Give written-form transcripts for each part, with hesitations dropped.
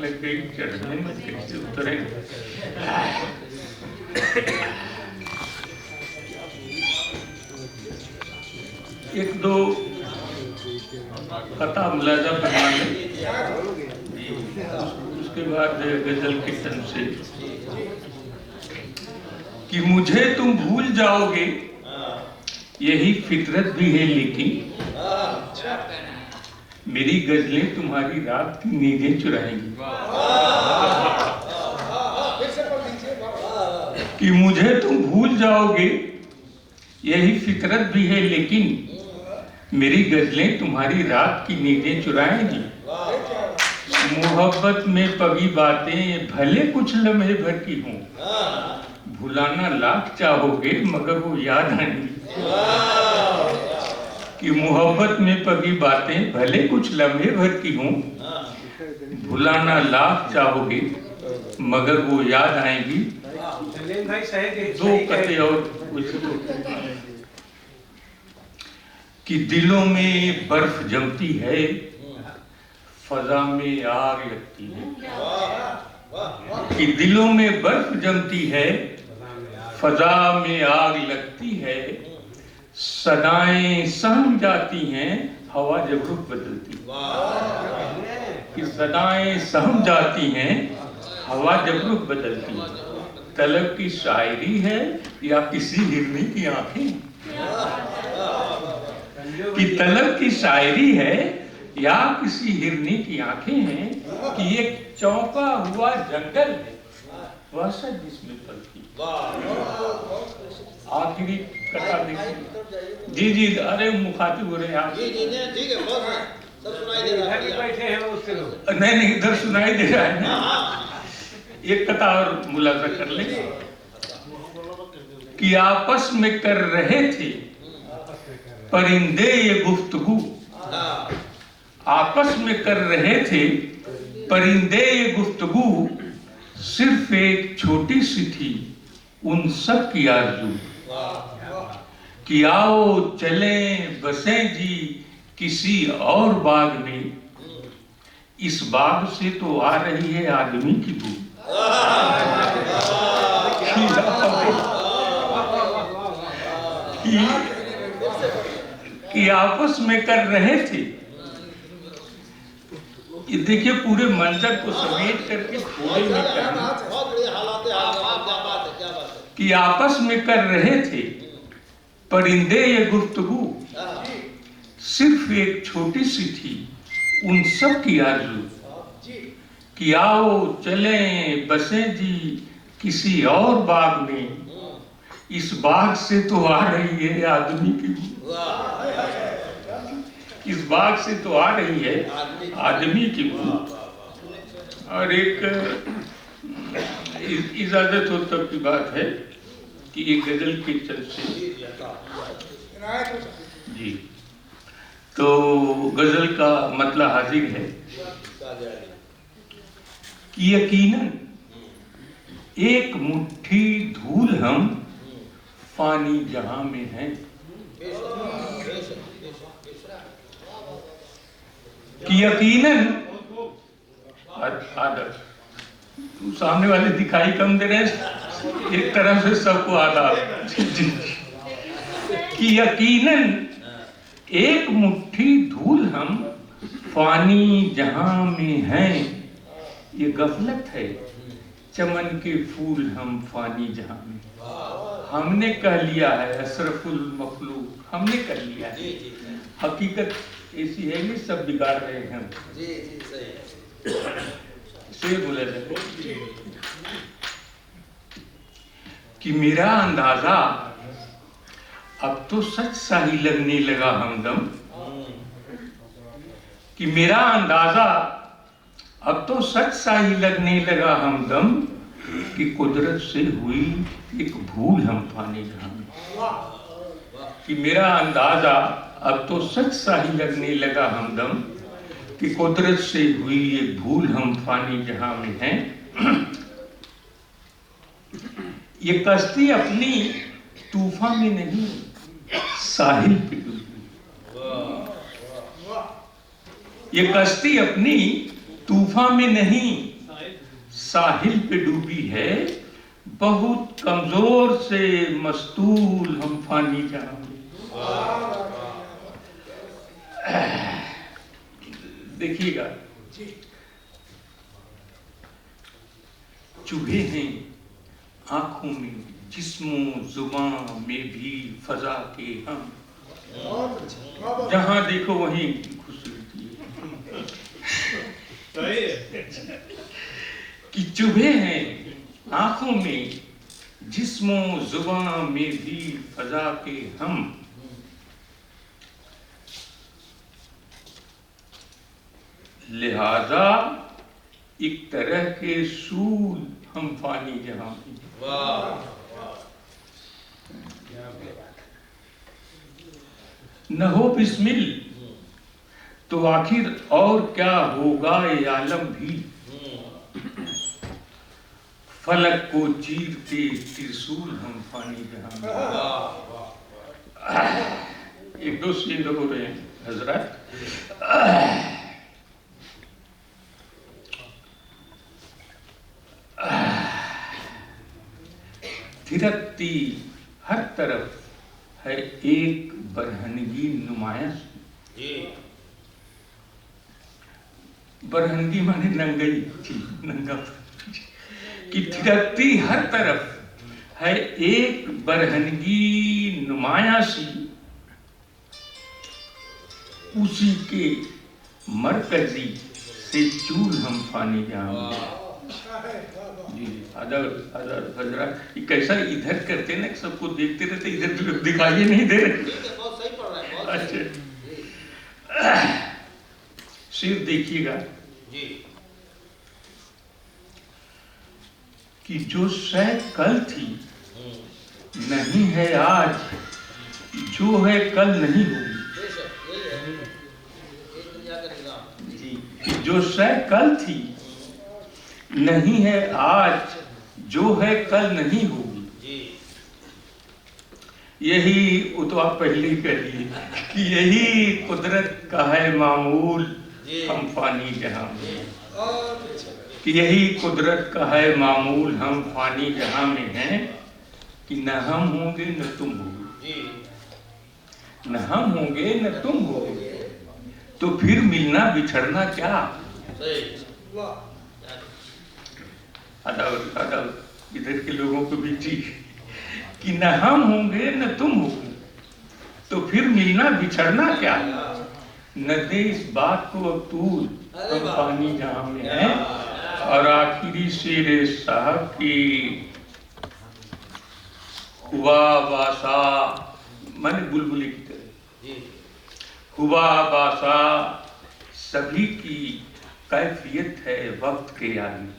लग गई, चढ़ने में कैसे उतरे। एक दो कथा मुलाजा फरमा लें, उसके बाद गजल की तन से कि मुझे तुम भूल जाओगे यही फितरत भी है, लेकिन मेरी गजलें तुम्हारी रात की नींदें चुराएंगी। कि मुझे तुम भूल जाओगे यही फितरत भी है, लेकिन मेरी गजलें तुम्हारी रात की नींदें चुराएंगी। मोहब्बत में पगी बातें भले कुछ लम्हे भर की हों, भुलाना लाख चाहोगे मगर वो याद आएंगी। कि मोहब्बत में पगी बातें भले कुछ लम्हे भर की हों, भुलाना लाख चाहोगे मगर वो याद आएंगी। दो कते और कुछ कि दिलों में बर्फ जमती है, फजा में आग लगती है। कि दिलों में बर्फ जमती है, फजा में आग लगती है। सदाएं सहम जाती हैं, हवा जब रुख बदलती। कि सदाएं सहम जाती हैं, हवा जब रुख बदलती। तलब की शायरी है या किसी हिरनी की आंखें। कि तलब की शायरी है या किसी हिरनी की आंखें हैं। कि एक चौंका हुआ जंगल है, वह जिसमें पलती। आखिरी कथा देखिए। जी जी, अरे मुखातिब हो रहे हैं आप। ठीक है, सब सुनाई दे रहा है, बैठे हैं उससे लोग। नहीं, इधर सुनाई दे रहा है ना। एक कथा और मुलाजा कर ले। कि आपस में कर रहे थे परिंदे ये गुफ्तगू। आपस में कर रहे थे परिंदे ये गुफ्तगू। सिर्फ एक छोटी सी थी उन सब की आरज़ू। कि आओ चलें बसें जी किसी और बाग में, इस बाग से तो आ रही है आदमी की बू। कि आपस में कर रहे थे। ये देखिए पूरे मंजर को समेट करके थोड़े में कहना कि आपस में कर रहे थे परिंदे ये गुफ्तगू। सिर्फ एक छोटी सी थी उन सब की आरज़ू। कि आओ चलें बसें जी किसी और बाग में, इस बाग से तो आ रही है आदमी की बू। इस बाग से तो आ रही है आदमी की बू। और एक इजाजत हो तब की बात है कि एक गजल की चल से जी, तो गजल का मतलब हाजिर है कि यकीनन एक मुट्ठी धूल हम फानी जहां में हैं। कि यकीनन आदर सामने वाले दिखाई कम दे रहे, एक तरफ से सबको आदाब। कि यकीनन एक मुट्ठी धूल हम फानी जहां में हैं। ये गफलत है चमन के फूल हम फानी जहां में। हमने कह लिया है अशरफुल मखलूक, हमने कह लिया है। हकीकत ऐसी है कि सब बिगाड़ रहे हैं हम। जी जी सही से बोला जाए कि मेरा अंदाजा अब तो सच सा ही लगने लगा हमदम। कि मेरा अंदाजा अब तो सच सा ही लगने लगा हमदम। कि कुदरत से हुई एक भूल हम फानी जहां में। कि मेरा अंदाजा अब तो सच सा ही लगने लगा हमदम। कि कुदरत से हुई एक भूल हम फानी जहां में हैं। ये कश्ती अपनी तूफान में नहीं साहिल पे डूबी। ये कश्ती अपनी तूफान में नहीं साहिल पे डूबी है, बहुत कमजोर से मस्तूल हम फानी जहां में। देखिएगा, चूहे हैं आंखों में, जिस्मों जुबान में भी फजा के हम, जहां देखो वहीं खुशबू कि चूहे हैं आंखों में, जिस्मों जुबान में भी फजा के हम, लिहाजा एक तरह के सूल हम फानी जहां में। न हो बिस्मिल तो आखिर और क्या होगा ये आलम भी, फलक को चीरते त्रिशूल हम फानी जहां में। एक दो शेर हो रहे हैं हजरत। थिरकती हर तरफ है एक बरहनगी नुमाइश। बरहनगी माने नंगई थी, नंगा कि थिरकती हर तरफ है एक बरहनगी नुमायाशी, उसी के मरकजी से चूल हम फानी जहां। जी अदर अदर हजरत ये कैसा इधर करते ना, सबको देखते रहते, इधर दिखाई नहीं दे रहे। बहुत सही पढ़ रहा है, बहुत अच्छा सिर्फ देखिएगा जी कि जो शय कल थी नहीं है आज, जो है कल नहीं होगी। जी कि जो शय कल थी नहीं है आज, जो है कल नहीं होगी। यही वो तो आप पहले ही कह दिए कि यही कुदरत का है मामूल हम फानी जहां में, कि यही कुदरत का है मामूल हम फानी जहां में हैं, कि न हम होंगे न तुम होगे, न हम होंगे न तुम होगे, तो फिर मिलना बिछड़ना क्या। अदब अदब इधर के लोगों को भी ठीक, कि न हम होंगे न तुम होगे, तो फिर मिलना बिछड़ना क्या। न दे इस बात को अब तूल हम पानी जहां में है। और आखिरी शेर साहब की हुआ बासा, माने बुलबुली की तरह, हुआ बासा सभी की कैफियत है वक्त के आगे,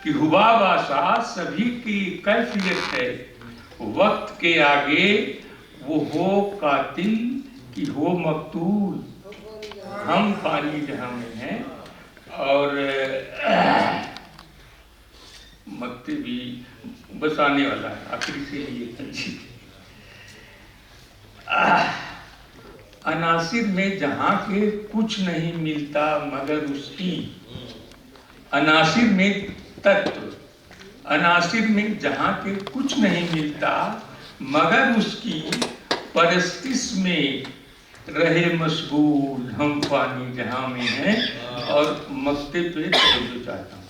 कि हुआ बासा सभी की कैफियत है वक्त के आगे, वो हो कातिल कि हो मकतूल हम पानी जहां में हैं। और मकते भी बस आने वाला है, आखिरी से ये अनासिर में जहां के कुछ नहीं मिलता मगर उसकी, अनासिर में तत्व, अनासिर में जहां के कुछ नहीं मिलता मगर उसकी परस्तिश में रहे मशगूल हम पानी जहां में हैं। और मक्ते पे तवज्जो चाहता हूँ,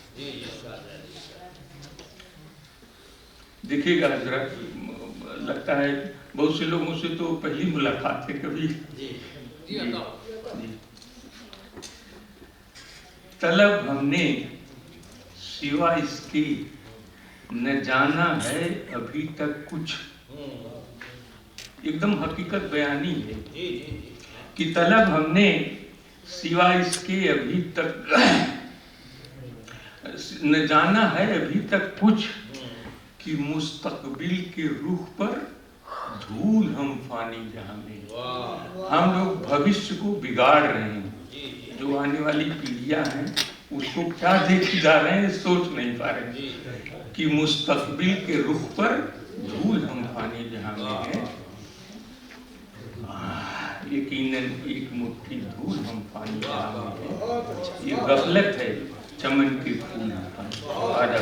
देखिएगा हजरत, लगता है बहुत से लोगों से तो पहली मुलाकात है कभी। जी। तलब हमने सिवा इसके न जाना है अभी तक कुछ, एकदम हकीकत बयानी है कि तलब हमने सिवा इसके अभी तक न जाना है अभी तक कुछ, कि मुस्तकबिल के रुख पर धूल हम फानी जहां में। हम लोग भविष्य को बिगाड़ रहे हैं, जो आने वाली पीढ़ियां हैं उसको क्या देख जा रहे हैं सोच नहीं पा रहे, कि मुस्तकबिल के रुख पर धूल हम फानी जहां में है। यकीनन एक मुट्ठी धूल हम फानी जहां में है। ये गफलत है, चमन के फूल हम पानी। आधा